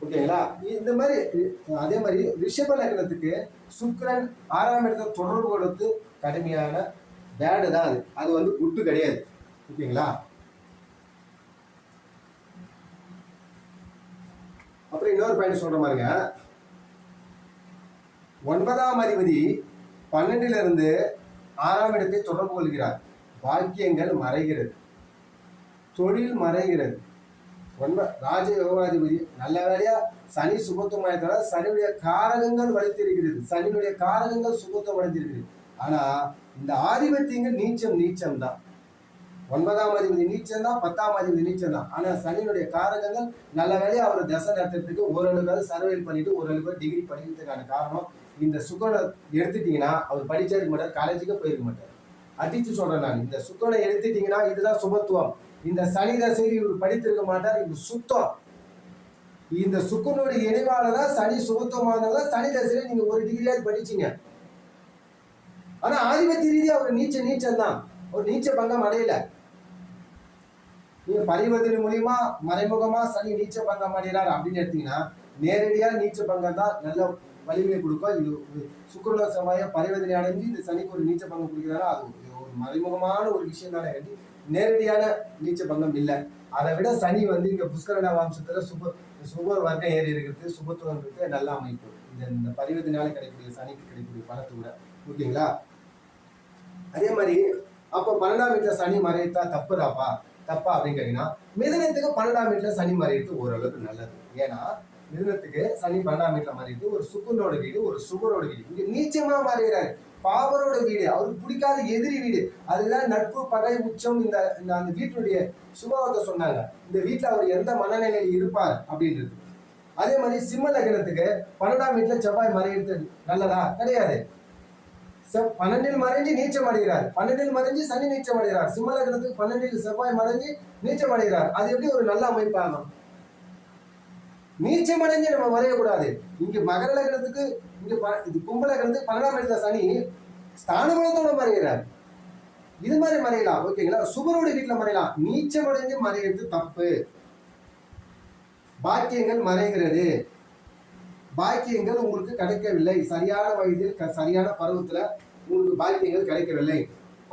ஓகேங்களா? இந்த மாதிரி அதே மாதிரி ரிஷப லக்னத்துக்கு சுக்கிரன் 6ஆம் இடத்துல தொடர்பு கொடுத்து கடுமையான பேடு தான் அது. அது வந்து குட்டு கிடையாது. ஓகேங்களா? அப்புறம் இன்னொரு பாயிண்ட் சொல்ற மாதிரிங்க, 9ஆம் அதிபதி 12ல இருந்து 6ஆம் இடத்தை தொடர்பு கொள்கிறார். பாக்கியங்கள் மறைகிறது, தொழில் மறைகிறது. ராஜ யோகாதிபதி நல்ல வேலையா சனி சுபத்துவமாயத்தால சனியுடைய காரகங்கள் வலித்திருக்கிறது, சனியுடைய காரகங்கள் சுபத்துவம் அடைந்திருக்கிறது. ஆனா இந்த ஆதிபத்தியங்கள் நீச்சம் தான். 9ஆம் அதிபதி நீச்சம் தான், 10ஆம் அதிபதி நீச்சம் தான். ஆனா சனியினுடைய காரகங்கள் நல்ல வேலையா அவர் தசை நடத்துறதுக்கு ஓரளவுக்கு சர்வைல் பண்ணிட்டு ஓரளவுக்கு டிகிரி படிக்கிறதுக்கான காரணம் இந்த சுக்கனை எடுத்துட்டீங்கன்னா அவர் படிச்சிருக்க மாட்டார், காலேஜுக்கு போயிருக்க மாட்டார். அடிச்சு சொல்றேன் நான், இந்த சுக்கனை எடுத்துட்டீங்கன்னா இதுதான் சுபத்துவம். இந்த சனி தசையில் இவர் படித்திருக்க மாட்டார், இது சுத்தம். இந்த சுக்கனுடைய இணைவால தான் சனி சுபத்துவமானதான் சனி தசையில நீங்க ஒரு டிகிரியாவது படிச்சீங்க. ஆனா ஆதிபத்திய ரீதியா அவர் நீச்சம் தான், ஒரு நீச்ச பங்கம் அடையல. நீங்க பரிவர்த்தனை மூலியமா மறைமுகமா சனி நீச்ச பங்கம் அடைகிறார் அப்படின்னு எடுத்தீங்கன்னா, நேரடியா நீச்ச பங்கம் தான் நல்ல வலிமை கொடுக்கும். இது சுக்கிரனோட செவ்வாய பரிவர்த்தனை அடைஞ்சு இந்த சனிக்கு ஒரு நீச்ச பங்கம் கொடுக்கிறாரா, அது ஒரு மறைமுகமான ஒரு விஷயம் தானே, நேரடியான நீச்ச பங்கம் இல்லை. அதை விட சனி வந்து இங்க புஷ்கரண வம்சத்துல சுப வர்க்கம் ஏறி இருக்கிறது, சுபத்துவம் இருக்கிறது நல்ல அமைப்பு. இந்த பரிவர்த்தனால கிடைக்கக்கூடிய சனிக்கு கிடைக்கக்கூடிய பலத்தை விட, ஓகேங்களா? அதே மாதிரி அப்ப 12ஆம் வீட்டுல சனி மறைத்தா தப்பா அப்படின்னு கேட்டீங்கன்னா, மிதுனத்துக்கு 12ஆம் வீட்டுல சனி மறைத்து ஓரளவுக்கு நல்லது. ஏன்னா மிதுனத்துக்கு சனி 12ஆம் வீட்டுல மறைத்து ஒரு சுக்குனோட வீடு, ஒரு சுபரோட வீடு. இங்க நீச்சமா மாறுகிறாரு, பாவரோட வீடு, அவருக்கு பிடிக்காத எதிரி வீடு. அதுதான் நட்பு பகை உச்சம். இந்த அந்த வீட்டுடைய சுபாவத்தை சொன்னாங்க. இந்த வீட்டுல அவர் எந்த மனநிலையில் இருப்பார் அப்படின்றது. அதே மாதிரி சிம்ம லக்னத்துக்கு 12ஆம் வீட்டுல செவ்வாய் மறைகிறது நல்லதா? கிடையாது. 12இல் மறைஞ்சு நீச்சம் அடைகிறார், 12இல் மறைஞ்சு சனி நீச்சம் அடைகிறார். சிம்ம லக்னத்துக்கு 12இல் செவ்வாய் மறைஞ்சு நீச்சம் அடைகிறார். அது எப்படி ஒரு நல்ல அமைப்பாகும்? நீச்சம் அடைஞ்சு நம்ம மறையக்கூடாது. இங்க மகர லக்னத்துக்கு, இங்க இது கும்ப லக்னத்துக்கு 12ஆம் இடத்துல சனி ஸ்தானபலத்தோட மறைகிறார். இது மாதிரி மறையலாம், ஓகேங்களா? சுபரோட வீட்டுல மறையலாம். நீச்சம் அடைஞ்சு மறைகிறது தப்பு. பாக்கியங்கள் மறைகிறது, பாக்கியங்கள் உங்களுக்கு கிடைக்கவில்லை. சரியான வயதில் சரியான பருவத்துல உங்களுக்கு பாக்கியங்கள் கிடைக்கவில்லை.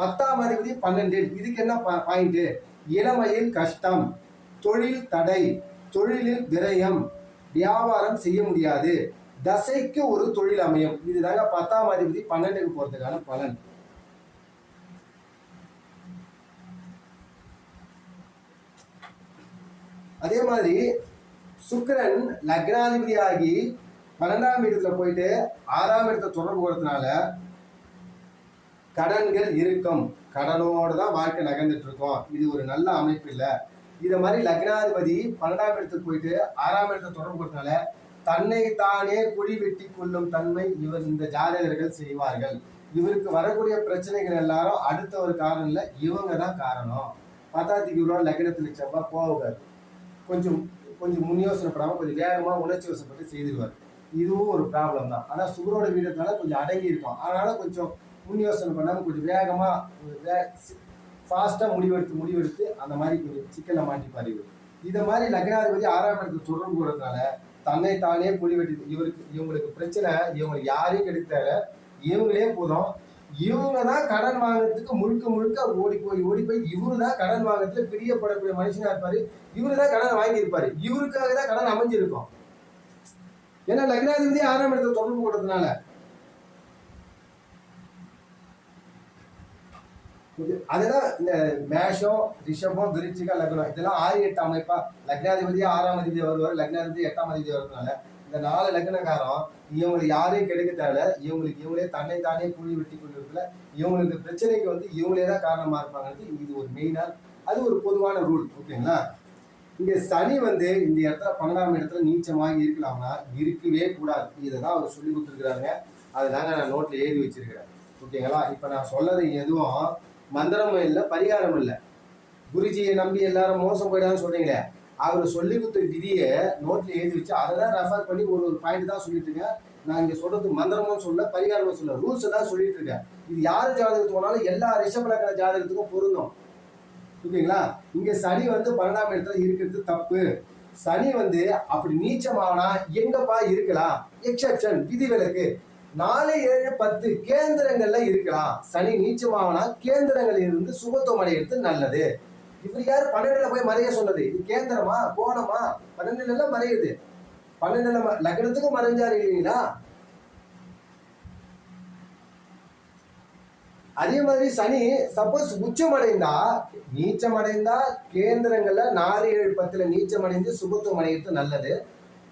10ஆம் அதிபதி 12இல். இதுக்கு என்ன பாயிண்ட்? இளமையில் கஷ்டம், தொழில் தடை, தொழிலில் விரயம், வியாபாரம் செய்ய முடியாது, தசைக்கு ஒரு தொழில் அமையும். இதுதாங்க 10ஆம் அதிபதி 12க்கு போறதுக்கான பலன். அதே மாதிரி சுக்கிரன் லக்னாதிபதி ஆகி 12ஆம் இடத்துல போயிட்டு 6ஆம் இடத்தை தொடர்பு கொடுத்தனால கடன்கள் இருக்கும், கடனோடு தான் வாழ்க்கை நகர்ந்துட்டு இருக்கோம். இது ஒரு நல்ல அமைப்பு இல்லை. இதை மாதிரி லக்னாதிபதி 12ஆம் இடத்துக்கு போயிட்டு 6ஆம் இடத்தை தொடர்பு கொடுத்தனால தன்னை தானே குழி வெட்டி கொள்ளும் தன்மை இந்த ஜாதகர்கள் செய்வார்கள். இவருக்கு வரக்கூடிய பிரச்சனைகள் எல்லாரும் அடுத்த ஒரு காரணம் இல்லை, இவங்க தான் காரணம். பத்தாத்துக்கு இவரோட லக்னத்தில் செவ்வாய் போவார், கொஞ்சம் முன் யோசனைப்படாமல் கொஞ்சம் வேகமாக உணர்ச்சி வசப்பட்டு செய்திருவார். இதுவும் ஒரு ப்ராப்ளம் தான். ஆனால் சுகரோட வீடுனால கொஞ்சம் அடங்கி இருக்கும், அதனால கொஞ்சம் முன் யோசனை பண்ணாமல் கொஞ்சம் வேகமாக ஃபாஸ்ட்டாக முடிவெடுத்து அந்த மாதிரி கொஞ்சம் சிக்கலை மாட்டிப்பார் இவர். இதை மாதிரி லக்னாதிபதி 6ஆம் இடத்துக்கு தொடர்பு கூடறதுனால தன்னை தானே குழி வெட்டி இவங்களுக்கு பிரச்சனை, இவங்களுக்கு யாரையும் கிடைத்தால இவங்களே போதும், இவங்க தான் கடன் வாங்குறதுக்கு முழுக்க ஓடி போய் இவரு தான் கடன் வாங்குறதுல பிரியப்படக்கூடிய மனுஷனா இருப்பாரு. இவரு தான் கடன் வாங்கியிருப்பாரு, இவருக்காக தான் கடன் அமைஞ்சிருக்கும். ஏன்னா லக்னாதிபதி 6ஆம் இடத்தை தொடர்பு கொடுத்ததுனால. அதுதான் இந்த மேஷம், ரிஷபம், விருச்சிகம், லக்னம் இதெல்லாம் 6, 8 அமைப்பா. லக்னாதிபதி 6ஆம் அதிபதி வருவார், லக்னாதிபதி 8ஆம் அதிபதி வருவதனால இந்த 4 லக்னக்காரம் இவங்களுக்கு யாரையும் கிடைக்க தேவை, இவங்களே தன்னை தானே குழி வெட்டி கொண்டிருக்கல. இவங்களுக்கு பிரச்சனைக்கு வந்து இவங்களே தான் காரணமா இருப்பாங்க. இது ஒரு மெயினா, அது ஒரு பொதுவான ரூல், ஓகேங்களா? இங்க சனி வந்து இந்த இடத்துல 12ஆம் இடத்துல நீச்சமாக இருக்கலாம்னா இருக்கவே கூடாது. இதை தான் அவர் சொல்லி கொடுத்துருக்குறாங்க. அதுதாங்க நான் நோட்ல எழுதி வச்சிருக்கிறேன், ஓகேங்களா? இப்ப நான் சொல்லது எதுவும் மந்திரமும் இல்லை, பரிகாரம் இல்லை. குருஜியை நம்பி எல்லாரும் மோசம் போயிடான்னு சொல்றீங்களே, அவர் சொல்லி கொடுத்த விதியை நோட்ல எழுதி வச்சு அதை தான் ரெஃபர் பண்ணி ஒரு பாயிண்ட் தான் சொல்லிட்டு இருக்கேன். நான் இங்க சொல்றது மந்திரமும் சொல்ல, பரிகாரமும் சொல்ல, ரூல்ஸ் தான் சொல்லிட்டு இருக்கேன். இது யாரு ஜாதகத்துக்கு போனாலும் எல்லா ரிஷப லக்ன ஜாதகத்துக்கும் பொருந்தும், ஓகேங்களா? இங்க சனி வந்து 12ஆம் இடத்துல இருக்கிறது தப்பு. சனி வந்து அப்படி நீச்சமானா எங்கப்பா இருக்கலாம்? எக்ஸெப்ஷன், விதிவிலக்கு 4, 7, 10 கேந்திரங்கள்ல இருக்கலாம். சனி நீச்சமாவனா கேந்திரங்கள் இருந்து சுபத்துவம் அடைகிறது நல்லது. இவர் யாரு 12ல போய் மறைய சொன்னது? இது கேந்திரமா கோணமா? 12ல மறையுது, 12ல லக்னத்துக்கும் மறைஞ்சாரு இல்லைங்களா? அதே மாதிரி சனி சப்போஸ் நீச்சம் அடைந்தா கேந்திரங்கள்ல 4, 7, 10ல நீச்சம் அடைந்து சுபத்துவம் அடைகிறது நல்லது.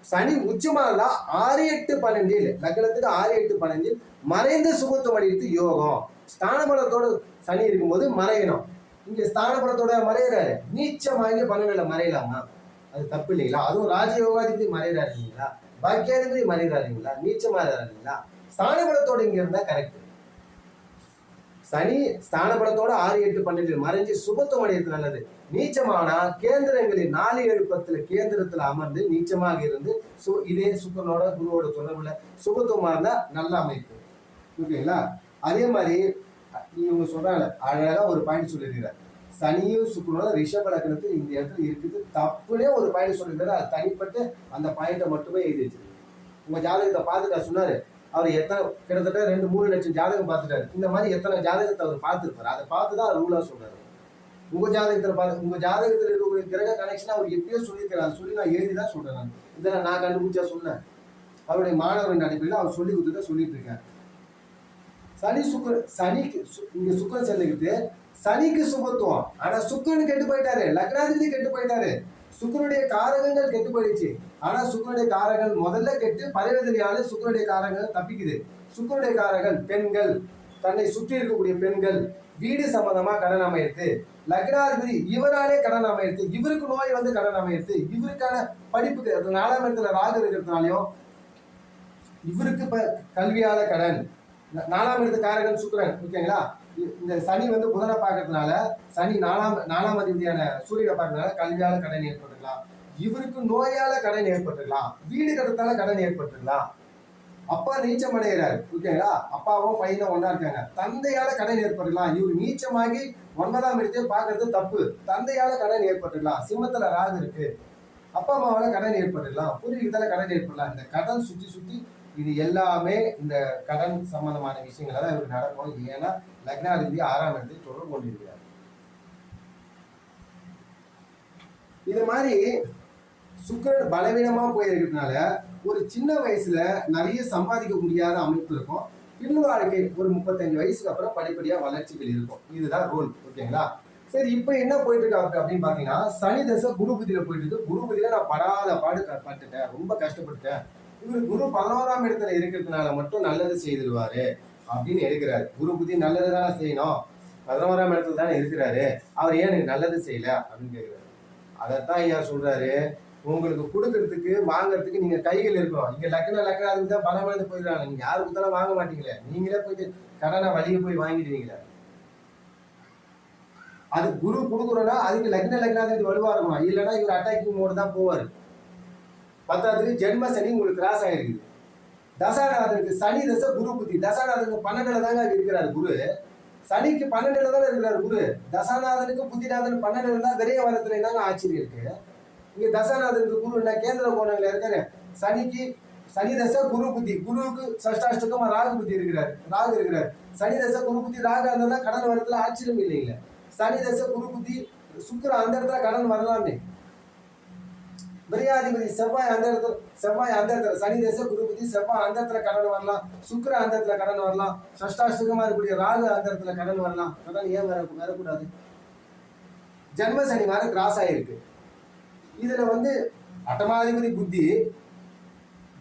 சனி உச்சமா இருந்தா 6, 8, 12 லக்னத்துக்கு 6, 8, 12 மறைந்து சுபத்துவம் அடைகிறது யோகம். ஸ்தானபலத்தோட சனி இருக்கும்போது மறையணும். இங்க ஸ்தானபலத்தோட மறையிறாரு, நீச்சமாகி 12ல மறையலாமா? அது தப்பு இல்லைங்களா? அதுவும் ராஜயோகாதிபதி மறையிறாரு இல்லைங்களா? பாக்கியாதிபதி மறையிறாரு இல்லைங்களா? நீச்சமா இல்லைங்களா? ஸ்தானபலத்தோட இங்க இருந்தா கரெக்ட். சனி ஸ்தானபலத்தோட 6, 8, 12 மறைஞ்சு சுபத்துவம் அடைகிறது நல்லது. நீச்சமானா கேந்திரங்களில் 4, 7, 10 கேந்திரத்துல அமர்ந்து நீச்சமாக இருந்து இதே சுக்கரனோட குருவோட தொடர்புல சுபத்துவமா இருந்தா நல்ல அமைப்பு, ஓகேங்களா? அதே மாதிரி இவங்க சொல்றாங்க, அழகா ஒரு பாயிண்ட் சொல்லியிருக்கிறார். சனியும் சுக்கிரனும் ரிஷப லக்னத்துக்கு இந்த இடத்துல இருக்குது தப்புனே ஒரு பாயிண்ட் சொல்லியிருக்காரு. அது தனிப்பட்டு அந்த பாயிண்ட்டை மட்டுமே எழுதி வச்சிருக்கு. உங்க ஜாதகத்தை பார்த்துட்டு சொன்னாரு, அவர் எத்தனை கிட்டத்தட்ட 2-3 லட்சம் ஜாதகம் பார்த்துட்டாரு. இந்த மாதிரி எத்தனை ஜாதகத்தை அவர் பார்த்துருப்பாரு. அதை பார்த்து தான் ரூலா சொல்றாரு. உங்க ஜாதகத்துல பார்த்து உங்க ஜாதகத்துல இருக்கக்கூடிய கிரக கனெக்ஷன் அவர் எப்பயோ சொல்லியிருக்கிறார். சொல்லி நான் எழுதி தான் சொல்றேன். நான் இதெல்லாம் நான் கண்டுபிடிச்சா சொன்னேன். அவருடைய மாணவரின் அடிப்படையில் அவர் சொல்லி கொடுத்துதான் சொல்லிட்டு இருக்கேன். சனிக்கு இங்க சுக்கரன் சேர்ந்துக்கிட்டு சனிக்கு சுபத்துவம். ஆனா சுக்கரன் கெட்டு போயிட்டாரு, லக்னாதிபதி கெட்டு போயிட்டாரு. சுக்கரனுடைய காரகங்கள் கெட்டு போயிடுச்சு. ஆனா சுக்கரனுடைய காரகங்கள் முதல்ல கெட்டு பரிவர்த்தனையால சுக்கரனுடைய காரகங்கள் தப்பிக்குது. சுக்கரனுடைய காரகங்கள் பெண்கள், தன்னை சுற்றி இருக்கக்கூடிய பெண்கள், வீடு சம்பந்தமா கடன் அமையத்து, லக்னாதிபதி இவராலே கடன் அமையத்து, இவருக்கு நோய் வந்து கடன் அமையத்து, இவருக்கான படிப்புக்கு 4ஆம் இடத்துல ராகு இருக்கிறதுனாலையும் இவருக்கு கல்வியால கடன். 4ஆம் இடத்து காரகன் சுக்கிரன், ஓகேங்களா. இந்த சனி வந்து புதனை பார்க்கறதுனால, சனி 4ஆம் அதிபதியான சூரியனை பார்க்கறதுனால கல்வியால கடன் ஏற்பட்டுக்கலாம், இவருக்கு நோயால கடன் ஏற்பட்டுக்கலாம், வீடு கட்டத்தால கடன் ஏற்பட்டுக்கலாம். அப்பா நீச்சம் அடைகிறாரு, ஓகேங்களா. அப்பாவும் பையனும் ஒன்னா இருக்காங்க, தந்தையால கடன் ஏற்பட்டுக்கலாம். இவர் நீச்சமாகி 9ஆம் இடத்தையே பார்க்கறது தப்பு, தந்தையால கடன் ஏற்பட்டுக்கலாம். சிம்மத்துல ராகு இருக்கு, அப்பா அம்மாவால கடன் ஏற்பட்டுக்கலாம், பூர்வீகத்தால கடன் ஏற்படலாம். இந்த கடன் சுற்றி சுற்றி இது எல்லாமே இந்த கடன் சம்பந்தமான விஷயங்கள் தான் இவருக்கு நடக்கும். ஏன்னா லக்னாதிபதி 6ஆம் இடத்தை தொடர்பு கொண்டிருக்கிறார். இது மாதிரி சுக்கிரன் பலவீனமா போயிருக்கிறதுனால ஒரு சின்ன வயசுல நிறைய சம்பாதிக்க முடியாத அமைப்பு இருக்கும். பின் வாழ்க்கை ஒரு 35 வயசுக்கு அப்புறம் படிப்படியா வளர்ச்சிகள் இருக்கும். இதுதான் ரூல், ஓகேங்களா. சரி, இப்ப என்ன போயிட்டு இருக்கு அப்படின்னு பாத்தீங்கன்னா, சனி தசை குரு புத்தியில போயிட்டு இருக்கு. குரு புத்தியில நான் படாத பாடு பட்டுட்டேன், ரொம்ப கஷ்டப்பட்டுட்டேன். இவர் குரு 11ஆம் இடத்துல இருக்கிறதுனால மட்டும் நல்லது செய்திருவாரு அப்படின்னு எடுக்கிறாரு. குரு புத்தி நல்லது தானே செய்யணும், 11ஆம் இடத்துல தானே இருக்கிறாரு, அவர் ஏன் எனக்கு நல்லது செய்யல அப்படின்னு கேட்கிறாரு. அதைத்தான் ஐயா சொல்றாரு, உங்களுக்கு கொடுக்கறதுக்கு வாங்கறதுக்கு நீங்க கைகள் இருக்கணும். இங்க லக்னாதிபதி தான் பலம் இழந்து போயிடுறாங்க. நீங்க யாரு கொடுத்தாலும் வாங்க மாட்டீங்களே, நீங்களே போயிட்டு கடனை வழியை போய் வாங்கிடுவீங்களே. அது குரு கொடுக்குறோம்னா அதுக்கு லக்னாதிபதி வலுவா இருக்கணும், இல்லைன்னா இவர் அட்டாக்கிங் மோடு தான் போவாரு. 10ஆவதுக்கு ஜென்ம சனி உங்களுக்கு கிராஸ் ஆகிருக்குது. தசாநாதனுக்கு சனி தசை குரு புத்தி. தசாநாதனுக்கு 12ல தாங்க இருக்கிறாரு குரு. சனிக்கு 12ல தானே இருக்கிறாரு குரு. தசாநாதனுக்கு புத்திநாதன் 12ல தான் விரைய வரத்துல தாங்க ஆச்சரியம் இருக்கு. இங்க தசாநாதனுக்கு குரு என்ன கேந்திர கோணங்கள்ல இருக்காரு. சனிக்கு சனி தசை குரு புத்தி, குருவுக்கு சஷ்டாஷ்டகமா ராகு புத்தி இருக்கிறாரு, ராகு இருக்கிறாரு. சனி தசை குரு புத்தி ராகு இருந்தா கடன் வரத்துல ஆச்சரியம் இல்லைங்களே. சனி தசை குரு புத்தி சுக்கிரன் அந்த இடத்துல கடன் வரலாமே. விரையாதிபதி செவ்வாய் அந்த இடத்துல சனி தசை குரு புத்தி செவ்வாய் அந்த இடத்துல கடன் வரலாம், சுக்கிரன் அந்த இடத்துல கடன் வரலாம், சஷ்டாஷ்டகமா இருக்கக்கூடிய ராகு அந்த இடத்துல கடன் வரலாம். கடன் ஏன் வரக்கூடாது? ஜென்ம சனி மாதிரி கிராஸ் ஆயிருக்கு. இதுல வந்து அட்டமாதிபதி புத்தி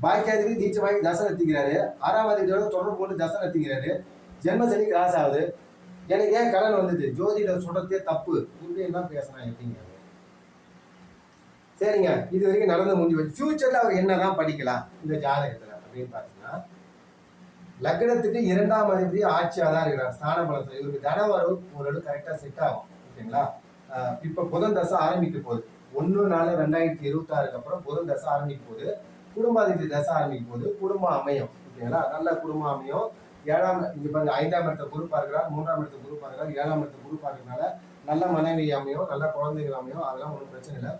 பாக்கியாதிபதி நீச்சமாகி தசை நத்திக்கிறாரு, 6ஆம் அதிபதியோட தொடர்பு கொண்டு தசை நத்திக்கிறாரு, ஜென்ம சனி கிராஸ் ஆகுது. எனக்கு ஏன் கடன் வந்தது? ஜோதிடர் சொல்றதே தப்பு, இப்படி எல்லாம் பேசலாம் எப்படிங்க? சரிங்க, இது வரைக்கும் நடந்து முடிஞ்சு. ஃபியூச்சர்ல அவர் என்னதான் படிக்கலாம் இந்த ஜாதகத்துல அப்படின்னு பாத்தீங்கன்னா, லக்னத்துக்கு 2ஆம் அதிபதி ஆட்சியா தான் இருக்கிறார், ஸ்தான பலத்துல. இவருக்கு தன வரவு ஓரளவு கரெக்டா செட் ஆகும், ஓகேங்களா. இப்ப புதன் தசை ஆரம்பிக்க போகுது. 1/4/2026 அப்புறம் புதன் தசை ஆரம்பிக்கும் போது, குடும்பாதிபதி தசை ஆரம்பிக்கும் போது குடும்பம் அமையும், ஓகேங்களா. நல்ல குடும்பம் அமையும். 5ஆம் இடத்தை குரு பார்க்கிறார், 3ஆம் இடத்தை குரு பார்க்கிறார், 7ஆம் இடத்தை குரு பார்க்கறதுனால நல்ல மனைவி அமையும், நல்ல குழந்தைகள் அமையும். அதெல்லாம் ஒன்றும் பிரச்சனை இல்லை.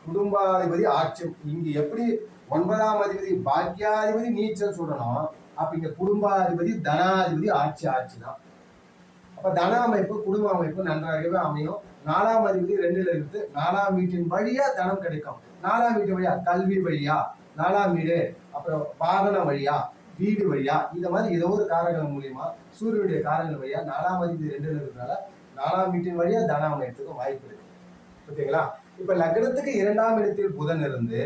குடும்பாதிபதி ஆட்சியம். இங்க எப்படி 9ஆம் அதிபதி பாக்கியாதிபதி நீச்சல் சொல்லணும், அப்ப இங்க குடும்பாதிபதி தனாதிபதி ஆட்சி தான். அப்ப தன அமைப்பு குடும்ப அமைப்பு நன்றாகவே அமையும். 4ஆம் அதிபதி 2ல இருந்து 4ஆம் வீட்டின் வழியா தனம் கிடைக்கும். 4ஆம் வீட்டு வழியா கல்வி வழியா, 4ஆம் வீடு, அப்புறம் வாகனம் வழியா, வீடு வழியா, இந்த மாதிரி ஏதோ ஒரு காரங்கள் மூலியமா சூரியனுடைய காரங்கள் வழியா 4ஆம் அதிபதி 2ல இருக்கிறதுனால 4ஆம் வீட்டின் வழியா தனம் அமையத்துக்கும் வாய்ப்பு இருக்கு, ஓகேங்களா. இப்ப லக்னத்துக்கு 2ஆம் இடத்தில் புதன் இருந்து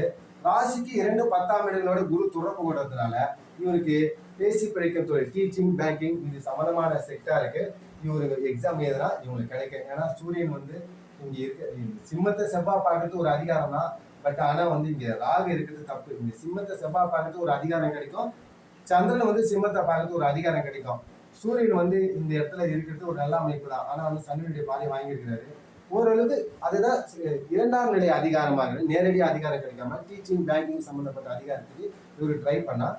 ராசிக்கு 2 10ஆம் இடங்களோட குரு தொடர்பு கொண்டதுனால இவருக்கு பேசி பிழைக்கும் தொழில், டீச்சிங், பேங்கிங், இது சம்பந்தமான செக்டாருக்கு இவருக்கு எக்ஸாம் எழுதுனா இவங்களுக்கு கிடைக்கும். ஏன்னா சூரியன் வந்து இங்க இருக்க சிம்மத்தை செவ்வாய் பார்க்கறது ஒரு அதிகாரம் தான். பட் ஆனா வந்து இங்க ராகு இருக்கிறது தப்பு. இங்க சிம்மத்தை செவ்வாய் பார்க்கறது ஒரு அதிகாரம் கிடைக்கும், சந்திரன் வந்து சிம்மத்தை பார்க்கறது ஒரு அதிகாரம் கிடைக்கும். சூரியன் வந்து இந்த இடத்துல இருக்கிறது ஒரு நல்ல அமைப்பு தான். ஆனா வந்து சனியுடைய பாதை வாங்கியிருக்கிறாரு. ஓரளவுக்கு அதுதான் 2ஆம் நிலை அதிகாரமாக, நேரடி அதிகாரம் கிடைக்காம டீச்சிங், பேங்கிங் சம்பந்தப்பட்ட அதிகாரத்துக்கு இவரு ட்ரை பண்ணா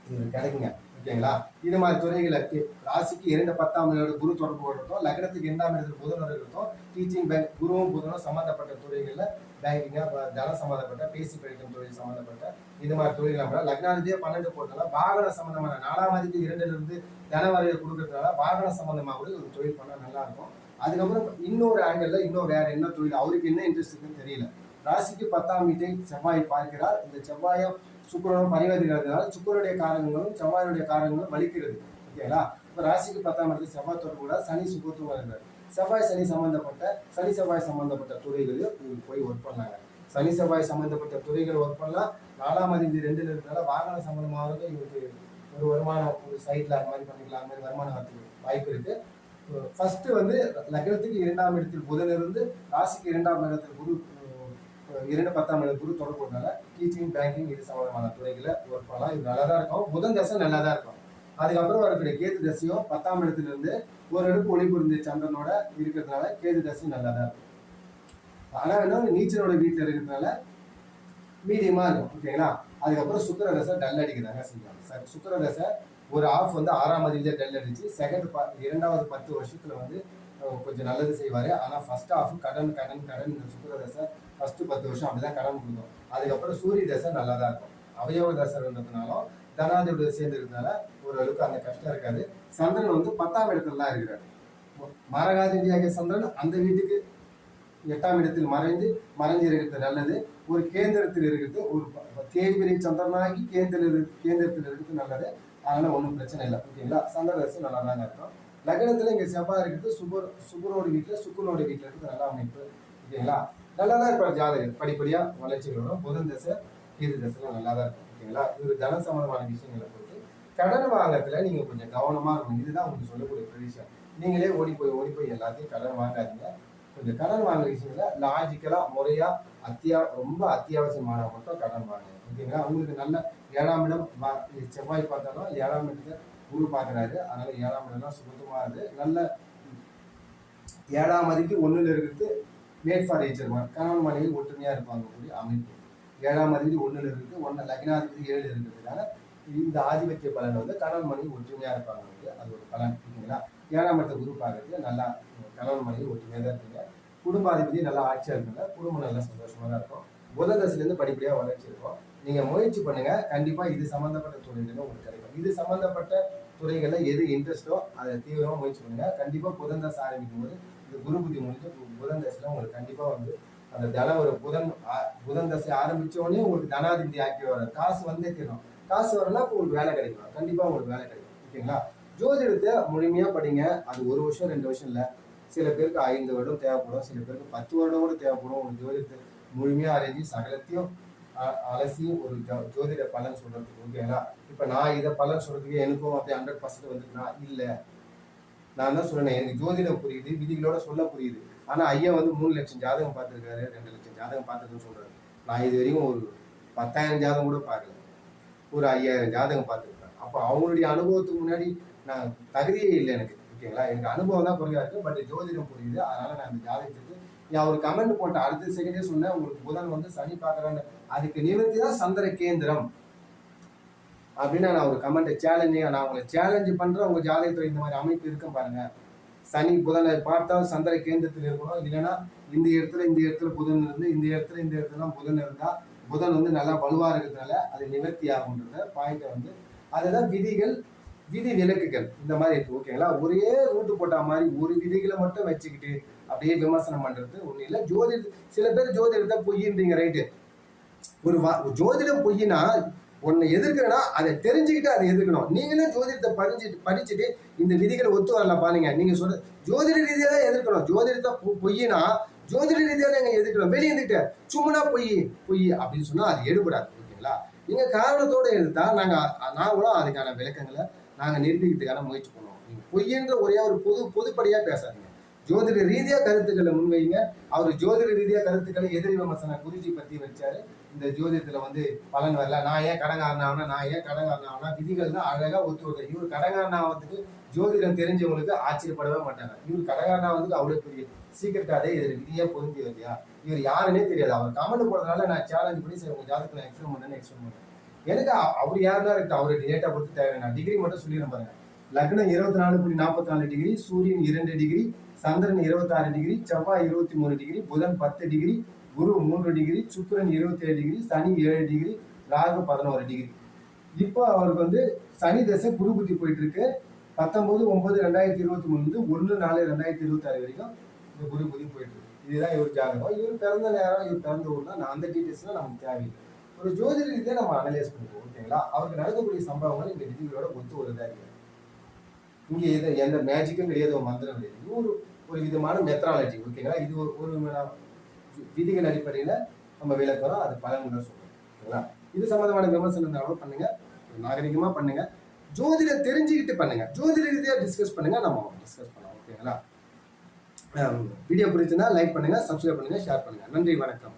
இவருக்கு கிடைக்குங்க. ஓகேங்களா? இது மாதிரி துறைகளை ராசிக்கு 2 10ஆம் இடத்தோட குரு தொடர்பு கொள்றதும், லக்னத்துக்கு 2ஆம் இடத்துல புதன் இருக்கிறதும், டீச்சிங் பேங்க் குருவும் புதனும் சம்பந்தப்பட்ட துறைகள்ல பேங்கிங்க, தனம் சம்பந்தப்பட்ட, பேசி படிக்கும் தொழில் சம்பந்தப்பட்ட இது மாதிரி தொழில் நம்ம லக்னாதிபதியே 12 போட்டதால வாகன சம்பந்தமான 4ஆம் அதிபதி 2ல இருந்து தன வரையை கொடுக்கறதுனால வாகன சம்பந்தமா கூட ஒரு தொழில் பண்ணா நல்லா இருக்கும். அதுக்கப்புறம் இன்னொரு ஆங்கிள் இன்னும் வேற என்ன தொழில் அவருக்கு என்ன இன்ட்ரெஸ்ட் இருக்குன்னு தெரியல. ராசிக்கு 10ஆம் வீட்டை செவ்வாய் பார்க்கிறார். இந்த செவ்வாயும் சுக்கிரனும் பரிவர்த்தனைனால சுக்கிரனுடைய காரணங்களும் செவ்வாயுடைய காரணங்களும் வலிக்கிறது. ஓகேங்களா? இப்போ ராசிக்கு 10ஆம் இடத்துல செவ்வாய் தொடர்பு கூட சனி சுக்கிரத்துவம் இருக்கிறார். செவ்வாய் சனி சம்பந்தப்பட்ட துறைகளில் போய் ஒர்க் பண்ணாங்க. சனி செவ்வாய் சம்பந்தப்பட்ட துறைகள் ஒர்க் பண்ணலாம். 4ஆம் அதிபதி 2ல இருக்கிறதால வாகன சம்பந்தமாக இவருக்கு ஒரு வருமானம், ஒரு சைட்ல அது மாதிரி பண்ணிக்கலாம், அது மாதிரி வருமானம் வரதுக்கு வாய்ப்பு இருக்கு. ஃபர்ஸ்ட் வந்து லக்னத்துக்கு 2ஆம் இடத்தில் புதன் இருந்து ராசிக்கு 2ஆம் இடத்தில் குரு 2 10ஆம் இடம் குரு தொடர்புனால டீச்சிங் பேங்கிங் இது சம்பந்தமான துறைகளை ஒர்க் பண்ணலாம். இது நல்லா தான் இருக்கும். புதன் தசை நல்லா தான் இருக்கும். அதுக்கப்புறம் வரக்கூடிய கேது தசையும் 10ஆம் இடத்துல இருந்து ஒரு அடுப்பு ஒளி புரிந்த சந்திரனோட இருக்கிறதுனால கேது தசை நல்லா தான் இருக்கும். ஆனா என்ன நீச்சலோட வீட்டுல இருக்கிறதுனால மீடியமா இருக்கும். ஓகேங்களா? அதுக்கப்புறம் சுக்கிர தசை டல் அடிக்கிறாங்க செய்வாங்க. சுக்கிர தசை ஒரு ஆஃப் வந்து 6ஆம் அதிபதியில டல் அடிச்சு இரண்டாவது 10 வருஷத்துல வந்து கொஞ்சம் நல்லது செய்வாரு. ஆனா ஃபர்ஸ்ட் ஆஃப் கடன் இந்த சுக்கிர தசை ஃபர்ஸ்ட் 10 வருஷம் அப்படிதான் கடன் கொடுக்கும். அதுக்கப்புறம் சூரிய தசை நல்லா தான் இருக்கும். அவயவ தசை இருந்ததுனாலும் தனாதிபதி சேர்ந்துருக்கனால ஓரளவுக்கு அந்த கஷ்டம் இருக்காது. சந்திரன் வந்து 10ஆம் இடத்துல தான் இருக்கிறார். மரகாதிபதியாக சந்திரன் அந்த வீட்டுக்கு 8ஆம் இடத்தில் மறைஞ்சு இருக்கிறது நல்லது. ஒரு கேந்திரத்தில் இருக்கிறது, ஒரு தேய்பிரை சந்திரனாகி கேந்திரத்தில் இருக்கிறது நல்லது. அதனால ஒன்றும் பிரச்சனை இல்லை. ஓகேங்களா? சந்திர தசை நல்லா தாங்க இருக்கும். லக்னத்துல இங்க செவ்வாய் இருக்கிறது, சுபரோட வீட்டுல சுக்குரோட வீட்டுல இருக்கிறது நல்ல அமைப்பு. ஓகேங்களா? நல்லா தான் இருப்பார் ஜாதகர். படிப்படியா வளர்ச்சிகள் வரும். புதன் தசை கீது தசைலாம் நல்லா தான் இருக்கும். ஓகேங்களா? இது தன சம்பந்தமான விஷயங்களை பொறுத்து கடன் வாங்கறதுல நீங்க கொஞ்சம் கவனமா இருக்கணும். இதுதான் உங்களுக்கு சொல்லக்கூடிய விஷயம். நீங்களே ஓடி போய் எல்லாத்தையும் கடன் வாங்காதீங்க. கொஞ்சம் கடன் வாங்குற விஷயங்கள லாஜிக்கலா முறையா ரொம்ப அத்தியாவசியமான மட்டும் கடன் வாங்குங்க. ஓகேங்களா? உங்களுக்கு நல்ல 7ஆம் இடம் செவ்வாய் பார்த்தாலும் 7ஆம் இடத்துல குரு பார்க்குறாரு. அதனால 7ஆம் இடம்லாம் சுத்தமா இருக்கு. நல்ல 7ஆம் அதிபதி 1ல இருக்கிறது மேட் ஃபார் ஈச்சர் மாதிரி கணவன் மனைவி ஒற்றுமையா இருப்பாங்க கூடிய அமைப்பு. 7ஆம் அதிபதி 1ல இருக்குது, 1 லக்னாதிபதி 7 இருக்கிறதுனால இந்த ஆதிபத்திய பலன் வந்து கணவன் மனைவி ஒற்றுமையா இருப்பாங்க. அது ஒரு பலன். ஓகேங்களா? 7ஆம் இடத்தை குரு பார்க்கறது நல்லா கணவன் மனைவி ஒற்றுமையா தான் இருப்பீங்க. குடும்பாதிபதி நல்லா ஆட்சியா இருக்குங்க. குடும்பம் நல்லா சந்தோஷமா தான் இருக்கும். புத தசையிலேருந்து படிப்படியா வளர்ச்சி இருக்கும். நீங்க முயற்சி பண்ணுங்க. கண்டிப்பா இது சம்பந்தப்பட்ட துறைகள் உங்களுக்கு கிடைக்கும். இது சம்பந்தப்பட்ட துறைகள்ல எது இன்ட்ரெஸ்டோ அதை தீவிரமா முயற்சி பண்ணுங்க. கண்டிப்பா புதன் தசை ஆரம்பிக்கும் போது இந்த குரு புத்தி முடிஞ்சு புதன் தசையில உங்களுக்கு கண்டிப்பா வந்து அந்த தனம் ஒரு புதன் தசை ஆரம்பிச்ச உடனே உங்களுக்கு தனாதிபதி ஆக்டிவ் வரும். காசு வந்தே தீரும். காசு வரலாம் உங்களுக்கு வேலை கிடைக்கும். கண்டிப்பா உங்களுக்கு வேலை கிடைக்கும். ஓகேங்களா? ஜோதிடத்தை முழுமையா படிங்க. அது 1 வருஷம் 2 வருஷம் இல்லை. சில பேருக்கு 5 வருடம் தேவைப்படும், சில பேருக்கு 10 வருடம் கூட தேவைப்படும். ஒரு ஜோதிடத்தை முழுமையா அறிஞ்சு சகலத்தையும் அலசி ஒரு ஜோதிட பலன் சொல்றதுக்கு. ஓகேங்களா? இப்ப நான் இதை பலன் சொல்றதுக்கு எனக்கும் அப்படியே 100% வந்துட்டுனா இல்லை. நான் தான் சொல்றேன், எனக்கு ஜோதிடம் புரியுது, விதிகளோட சொல்ல புரியுது. ஆனா ஐயா வந்து 3 லட்சம் ஜாதகம் பார்த்துருக்காரு, 2 லட்சம் ஜாதகம் பார்த்துருக்குன்னு சொல்றாரு. நான் இது வரைக்கும் ஒரு 10,000 ஜாதகம் கூட பார்க்கல, ஒரு 5,000 ஜாதகம் பார்த்துருக்கேன். அப்போ அவங்களுடைய அனுபவத்துக்கு முன்னாடி நான் தகுதியே இல்லை எனக்கு. ஓகேங்களா? எனக்கு அனுபவம் தான் குறையா இருக்கு, பட் ஜோதிடம் புரியுது. அதனால நான் அந்த ஜாதகத்துக்கு ஒரு கமெண்ட் போட்டேன். அடுத்த செகண்டே சொன்னேன், உங்களுக்கு புதன் வந்து சனி பார்க்கறான்னு, அதுக்கு நிவர்த்தி தான் சந்திர கேந்திரம் அப்படின்னு நான் ஒரு கமெண்ட் நான் உங்களை சேலஞ்சு பண்றேன். உங்க ஜாதகத்துல இந்த மாதிரி அமைப்பு இருக்கும் பாருங்க. சனி புதனை பார்த்தால் சந்திர கேந்திரத்தில் இருக்கணும். இல்லைன்னா இந்த இடத்துல புதன் இருந்து இந்த இடத்துல புதன் இருந்தா புதன் வந்து நல்லா வலுவா இருக்கிறதுனால அது நிவர்த்தி ஆகுன்ற பாயிண்ட்டை வந்து அதுதான் விதிகள், விதி விலக்குகள் இந்த மாதிரி இருக்கு. ஓகேங்களா? ஒரே ரூட்டு போட்ட மாதிரி ஒரு விதிகளை மட்டும் வச்சுக்கிட்டு அப்படியே விமர்சனம் பண்றது ஒண்ணு இல்லை. சில பேர் ஜோதிடத்தை பொய்யின்றீங்க, ரைட்டு. ஒரு ஜோதிடம் பொய்யினா ஒன்னு எதிர்க்கிறனா அதை தெரிஞ்சுக்கிட்டு அதை எதிர்க்கணும். நீங்களும் ஜோதிடத்தை படிச்சுட்டு இந்த விதிகளை ஒத்து வரலாம் பாருங்க. நீங்க சொல்ற ஜோதிட ரீதியா தான் எதிர்க்கணும். ஜோதிடத்தை பொய்யினா ஜோதிட ரீதியா தான் எதிர்க்கணும். வெளியே இருந்துட்டு சும்மா பொய் அப்படின்னு சொன்னா அது எடுபடாது. ஓகேங்களா? நீங்க காரணத்தோட எடுத்தா நாங்களும் அதுக்கான விளக்கங்களை நாங்க நிரூபிக்கிறதுக்கான முயற்சி பண்ணுவோம். நீங்க பொய்யன்ற ஒரே ஒரு பொதுப்படியா பேசாதீங்க. ஜோதிட ரீதியா கருத்துக்களை முன்வைங்க. அவர் ஜோதிட ரீதியா கருத்துக்களை எதிரி விமர்சன குருஜி பத்தி வச்சாரு. இந்த ஜோதிடத்துல வந்து பலன் வரல, நான் ஏன் கடங்காரனாவனா விதிகள் தான் அழகா ஒத்து வருது. இவர் கடங்காரனாவதுக்கு ஜோதிடம் தெரிஞ்சவங்களுக்கு ஆச்சரியப்படவே மாட்டாங்க. இவர் கடங்காரனாவதுக்கு அவ்வளவு பெரிய சீக்கிரட்டாதே இதுல விதியா பொருந்தி வரலையா, இவர் யாருன்னே தெரியாது. அவர் கமெண்ட் போடுறதுனால நான் சேலஞ்ச் பண்ணி சரி உங்க ஜாதகத்துல எக்ஸ்பிளைன் பண்ணேன்னு எக்ஸ்பிளைன் பண்ணேன். எனக்கு அவர் யாருன்னா இருக்கட்டும், அவரு டேட்டா பொறுத்து தேவை. நான் டிகிரி மட்டும் சொல்லிடுறேன் பாருங்க. லக்னம் 24.44 டிகிரி, சூரியன் 2 டிகிரி, சந்திரன் 26 டிகிரி, செவ்வாய் 23 டிகிரி, புதன் 10 டிகிரி, குரு 3 டிகிரி, சுக்கிரன் 27 டிகிரி, சனி 7 டிகிரி, ராகு 11 டிகிரி. இப்போ அவருக்கு வந்து சனி தசை குரு புத்தி போயிட்டு இருக்கு. 19/9/2023 1/4/2026 வரைக்கும் இந்த குரு புத்தி போயிட்டு இருக்கு. இதுதான் இவர் ஜாதகம். இவர் பிறந்த நேரம், இவர் பிறந்த ஊர்னா நான் அந்த டீட்டெயில்ஸ்லாம் நமக்கு தேவையில்லை. ஒரு ஜோதிட ரீதியா நம்ம அனலைஸ் பண்ணுவோம். ஓகேங்களா? அவருக்கு நடக்கக்கூடிய சம்பவங்கள் இந்த விதிகளோட ஒத்து வருதா இல்லையா? இங்க எந்த மேஜிக்கும் கிடையாது, மந்திரம் கிடையாது. இது ஒரு விதமான மெத்தடாலஜி. ஓகேங்களா? இது ஒரு விதிகள் அடிப்படையில நம்ம விளக்குறோம். அது பலன்களை சொல்றோம். ஓகேங்களா? இது சம்பந்தமான விமர்சனம் இருந்தாலும் பண்ணுங்க, நாகரிகமா பண்ணுங்க, ஜோதிட தெரிஞ்சுக்கிட்டு பண்ணுங்க, ஜோதிட ரீதியா டிஸ்கஸ் பண்ணுங்க, நம்ம டிஸ்கஸ் பண்ணலாம். ஓகேங்களா? வீடியோ பிடிச்சிருந்தா லைக் பண்ணுங்க, சப்ஸ்கிரைப் பண்ணுங்க, ஷேர் பண்ணுங்க. நன்றி, வணக்கம்.